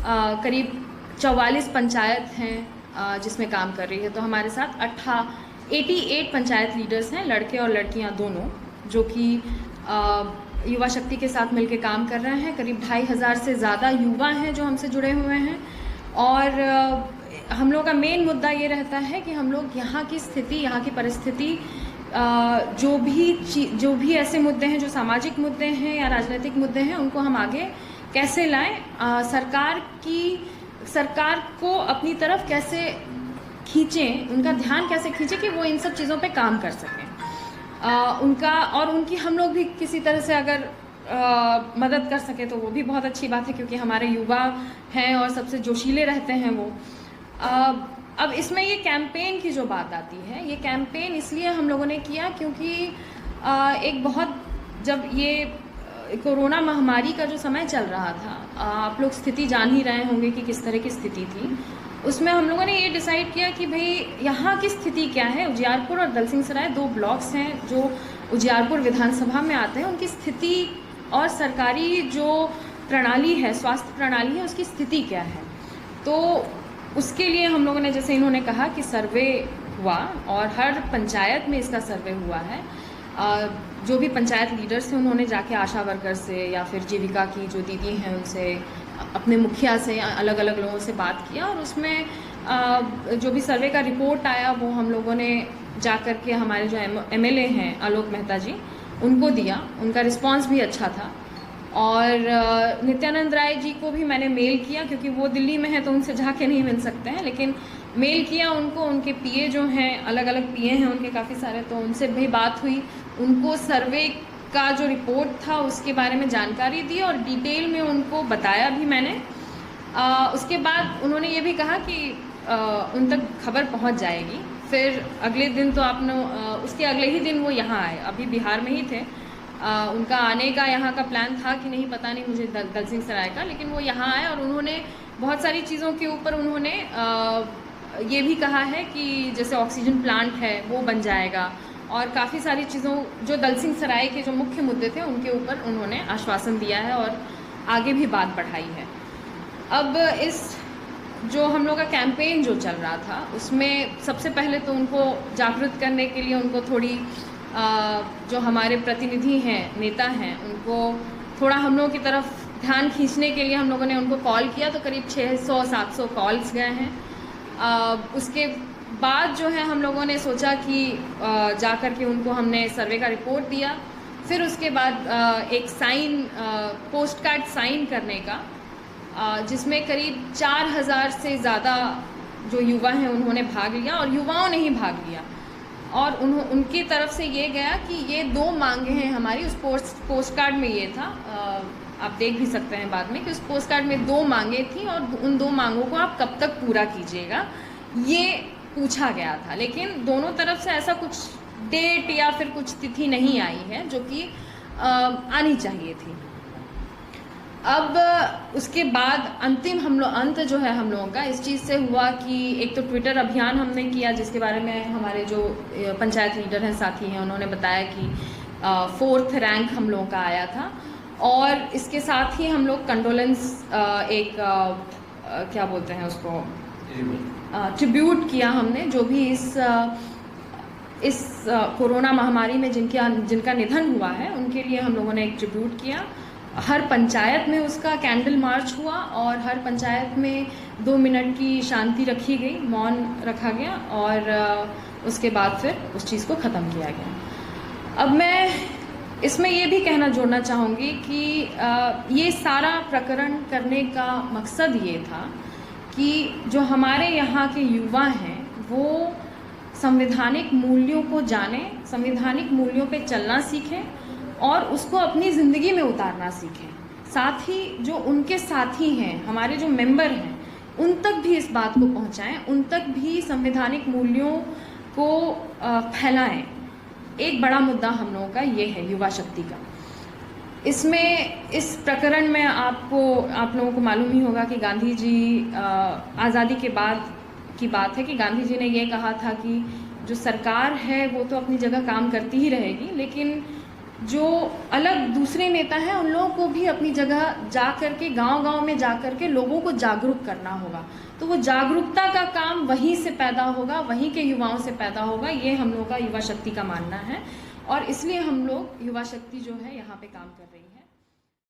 करीब 44 पंचायत हैं जिसमें काम कर रही है। तो हमारे साथ 88 पंचायत लीडर्स हैं, लड़के और लड़कियां दोनों, जो कि युवा शक्ति के साथ मिलकर काम कर रहे हैं। करीब 2500 से ज़्यादा युवा हैं जो हमसे जुड़े हुए हैं। और हम लोगों का मेन मुद्दा ये रहता है कि हम लोग यहाँ की स्थिति, यहाँ की परिस्थिति, जो भी ऐसे मुद्दे हैं जो सामाजिक मुद्दे हैं या राजनीतिक मुद्दे हैं, उनको हम आगे कैसे लाएं, सरकार को अपनी तरफ कैसे खींचें, उनका ध्यान कैसे खींचें कि वो इन सब चीज़ों पे काम कर सकें। उनकी हम लोग भी किसी तरह से अगर मदद कर सके तो वो भी बहुत अच्छी बात है, क्योंकि हमारे युवा हैं और सबसे जोशीले रहते हैं वो। अब इसमें ये कैंपेन की जो बात आती है, ये कैंपेन इसलिए हम लोगों ने किया क्योंकि जब ये कोरोना महामारी का जो समय चल रहा था, आप लोग स्थिति जान ही रहे होंगे कि किस तरह की स्थिति थी। उसमें हम लोगों ने ये डिसाइड किया कि भाई यहाँ की स्थिति क्या है। उजियारपुर और दलसिंहसराय 2 ब्लॉक्स हैं जो उजियारपुर विधानसभा में आते हैं, उनकी स्थिति और सरकारी जो प्रणाली है, स्वास्थ्य प्रणाली है, उसकी स्थिति क्या है। तो उसके लिए हम लोगों ने, जैसे इन्होंने कहा कि सर्वे हुआ और हर पंचायत में इसका सर्वे हुआ है। जो भी पंचायत लीडर्स हैं उन्होंने जाके आशा वर्कर से या फिर जीविका की जो दीदी हैं उनसे, अपने मुखिया से, अलग अलग लोगों से बात किया। और उसमें जो भी सर्वे का रिपोर्ट आया वो हम लोगों ने जा कर के हमारे जो MLA हैं आलोक मेहता जी, उनको दिया। उनका रिस्पांस भी अच्छा था। और नित्यानंद राय जी को भी मैंने मेल किया, क्योंकि वो दिल्ली में है तो उनसे जाके नहीं मिल सकते हैं, लेकिन मेल किया उनको। उनके PA जो हैं, अलग अलग PA हैं उनके काफ़ी सारे, तो उनसे भी बात हुई। उनको सर्वे का जो रिपोर्ट था उसके बारे में जानकारी दी और डिटेल में उनको बताया भी मैंने। उसके बाद उन्होंने ये भी कहा कि उन तक खबर पहुंच जाएगी। फिर अगले दिन तो उसके अगले ही दिन वो यहाँ आए, अभी बिहार में ही थे। उनका आने का यहाँ का प्लान था कि नहीं पता नहीं मुझे, दलसिंहसराय का, लेकिन वो यहाँ आए और उन्होंने बहुत सारी चीज़ों के ऊपर उन्होंने ये भी कहा है कि जैसे ऑक्सीजन प्लांट है वो बन जाएगा, और काफ़ी सारी चीज़ों जो दलसिंहसराय के जो मुख्य मुद्दे थे उनके ऊपर उन्होंने आश्वासन दिया है और आगे भी बात बढ़ाई है। अब इस जो हम लोग का कैंपेन जो चल रहा था उसमें सबसे पहले तो उनको जागरूक करने के लिए उनको थोड़ी जो हमारे प्रतिनिधि हैं, नेता हैं, उनको थोड़ा हम लोगों की तरफ ध्यान खींचने के लिए हम लोगों ने उनको कॉल किया। तो करीब 600-700 कॉल्स गए हैं। उसके बाद जो है हम लोगों ने सोचा कि जा कर के उनको हमने सर्वे का रिपोर्ट दिया। फिर उसके बाद एक पोस्ट कार्ड साइन करने का, जिसमें करीब 4000 से ज़्यादा जो युवा हैं उन्होंने भाग लिया, और युवाओं ने ही भाग लिया। और उनकी तरफ से ये गया कि ये 2 मांगे हैं हमारी। उस पोस्ट कार्ड में ये था, आप देख भी सकते हैं बाद में, कि उस पोस्ट कार्ड में 2 मांगे थी और उन 2 मांगों को आप कब तक पूरा कीजिएगा, ये पूछा गया था। लेकिन दोनों तरफ से ऐसा कुछ डेट या फिर कुछ तिथि नहीं आई है जो कि आनी चाहिए थी। अब उसके बाद अंत जो है हम लोगों का इस चीज़ से हुआ कि एक तो ट्विटर अभियान हमने किया, जिसके बारे में हमारे जो पंचायत लीडर हैं, साथी हैं, उन्होंने बताया कि 4th रैंक हम लोगों का आया था। और इसके साथ ही हम लोग कंडोलेंस क्या बोलते हैं उसको, ट्रिब्यूट किया हमने, जो भी इस कोरोना महामारी में जिनका निधन हुआ है उनके लिए हम लोगों ने एक ट्रिब्यूट किया। हर पंचायत में उसका कैंडल मार्च हुआ और हर पंचायत में 2 मिनट की शांति रखी गई, मौन रखा गया, और उसके बाद फिर उस चीज़ को ख़त्म किया गया। अब मैं इसमें ये भी जोड़ना चाहूँगी कि ये सारा प्रकरण करने का मकसद ये था कि जो हमारे यहाँ के युवा हैं वो संवैधानिक मूल्यों को जानें, संवैधानिक मूल्यों पे चलना सीखें और उसको अपनी ज़िंदगी में उतारना सीखें। साथ ही जो उनके साथी हैं, हमारे जो मेंबर हैं, उन तक भी इस बात को पहुंचाएं, उन तक भी संवैधानिक मूल्यों को फैलाएं। एक बड़ा मुद्दा हम लोगों का ये है, युवा शक्ति का। इसमें इस प्रकरण में आप लोगों को मालूम ही होगा कि गांधी जी, आज़ादी के बाद की बात है कि गांधी जी ने ये कहा था कि जो सरकार है वो तो अपनी जगह काम करती ही रहेगी, लेकिन जो अलग दूसरे नेता हैं उन लोगों को भी अपनी जगह जा कर के गांव-गांव में जा कर के लोगों को जागरूक करना होगा। तो वो जागरूकता का काम वहीं से पैदा होगा, वहीं के युवाओं से पैदा होगा, ये हम लोग का युवा शक्ति का मानना है और इसलिए हम लोग युवा शक्ति जो है यहाँ पे काम कर रही है।